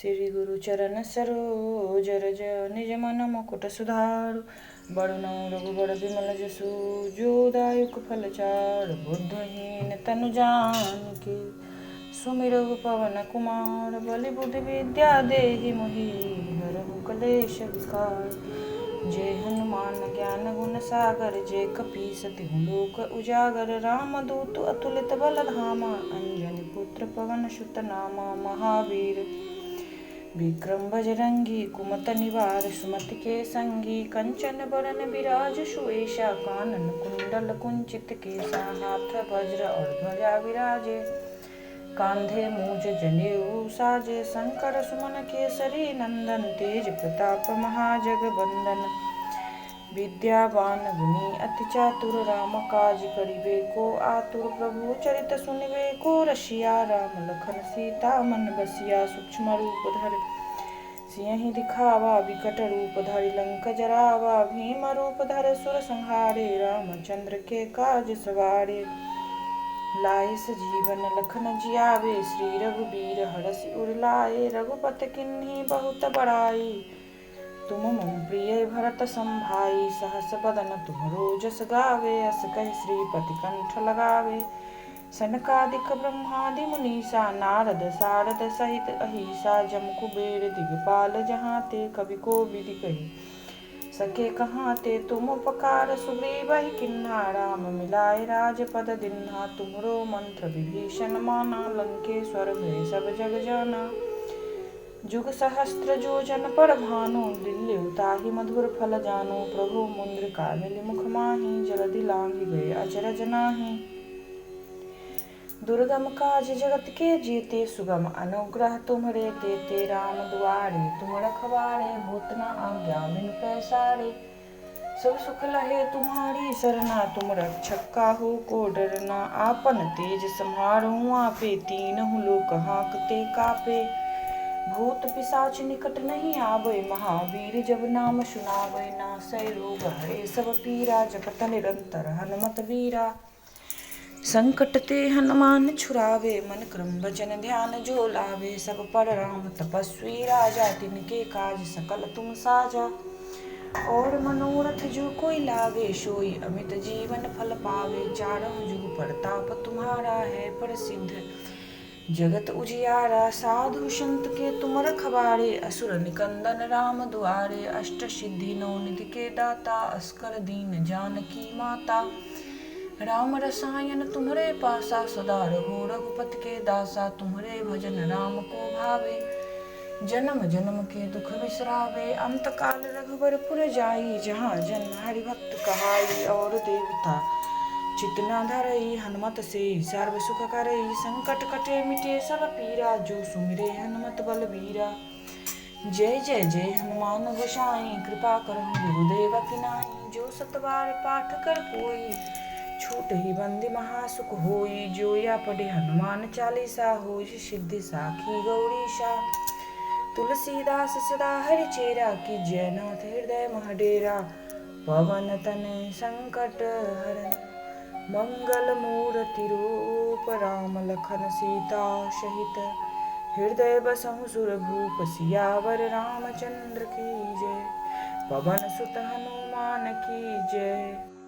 श्री गुरु चरण सरोज रज निज मन मुकुट सुधारु। बड़नु रघुबर विमल जसु जो दायक फल चार। बुद्धहीन तनु जानिके सुमिरहु पवन कुमार। बलि बुद्धि विद्या देहि मोहि हरहु कलेश विकार। जय हनुमान ज्ञान गुण सागर जय कपीस तिहु लोक उजागर। रामदूत अतुलित बल धामा अंजनी पुत्र पवन सुत नामा। महावीर विक्रम बजरंगी कुमति निवार सुमति के संगी। कंचन बरन बिराज सुवेशा कानन कुंडल कुंचित केसा। हाथ वज्र और ध्वजा विराजे कांधे मूज जनेऊ साजे। शंकर सुमन केसरी नंदन तेज प्रताप महाजगबंदन। विद्यावान गुणी अति चातुर राम काज करिबे को आतुर। प्रभु चरित सुनिबे को रसिया राम लखन सीता मन बसिया। सूक्ष्म रूप धरि सियहि दिखावा विकट रूप धरि लंक जरावा। भीम रूप धरि सुर संहारे रामचंद्र के काज सवारे। लाए सजीवन लखन जियावे श्री रघुबीर हरषि उर लाए। रघुपति किन्ही बहुत बड़ाई तुम मम प्रिय भरत संभाई। सहस बदन तुमरो जस गावे अस कहि श्रीपति कंठ लगावे। सनकादिक ब्रह्मादि मुनीसा नारद सारद सहित अहिसा। जम कुबेर दिगपाल जहाँ ते कवि को विधि कही सके कहाँ ते। तुम उपकार सुग्रीव किन्हा राम मिलाए राजपद दिन्हा। तुमरो मंत्र विभीषण माना लंकेश्वर भय सब जग जाना। जुग सहस्त्र जो जन पर भानु दिल्ली ताहि मधुर फल जानो। प्रभु मुद्रिका मिलि मुख माहि जलधि लांघि गए अचरज नाही। दुर्गम काज जगत के जेते सुगम अनुग्रह तुम्हरे तेते। राम दुआरे तुम रखवारे होत न आज्ञा बिनु पैसारे। सब सुख लहे तुम्हारी सरना तुम रक्षक काहू को डरना। आपन तेज सम्हारो आपे तीनहु लोक हांकते कापे। भूत पिशाच निकट नहीं आवे महावीर जब नाम सुनावे। नासै रोग हरे सब पीरा जपत निरंतर हनुमत वीरा। संकट ते हनुमान छुड़ावे मन क्रम वचन ध्यान जो लावे। सब पर राम तपस्वी राजा तिनके काज सकल तुम साजा। और मनोरथ जो कोई लावे सोई अमित जीवन फल पावे। चारों जुग प्रताप तुम्हारा है प्रसिद्ध जगत उजियारा। साधु संत के तुम रखवारे असुर निकंदन राम दुआरे। अष्ट सिद्धि नौ निधि के दाता अस्कर दीन जानकी माता। राम रसायन तुम्हरे पासा सदा रहो रघुपति के दासा। तुम्हरे भजन राम को भावे जन्म जन्म के दुख बिसरावे। अंत काल रघुबर पुर जाई जहाँ जन्म हरि भक्त कहाई। और देवता चितना धरई हनुमत से सर्व सुख करई। संकट कटे मिटे सब पीरा जो सुमिरे हनुमत बलबीरा। जय जय जय हनुमान गोसाई कृपा करहु गुरुदेव की नाई। जो सतबार पाठ कर कोई छूट ही बंदी महासुख होई। जो या पढ़े हनुमान चालीसा होई सिद्धि साखी गौरीशा। तुलसीदास सदा हरि चेरा की जयनाथ हृदय महडेरा। पवन तनय संकट हरन मंगल मूर्ति रूप। राम लखन सीता सहित हृदय बसहु सुरभूप। सियावर रामचंद्र की जय पवन सुत हनुमान की जय।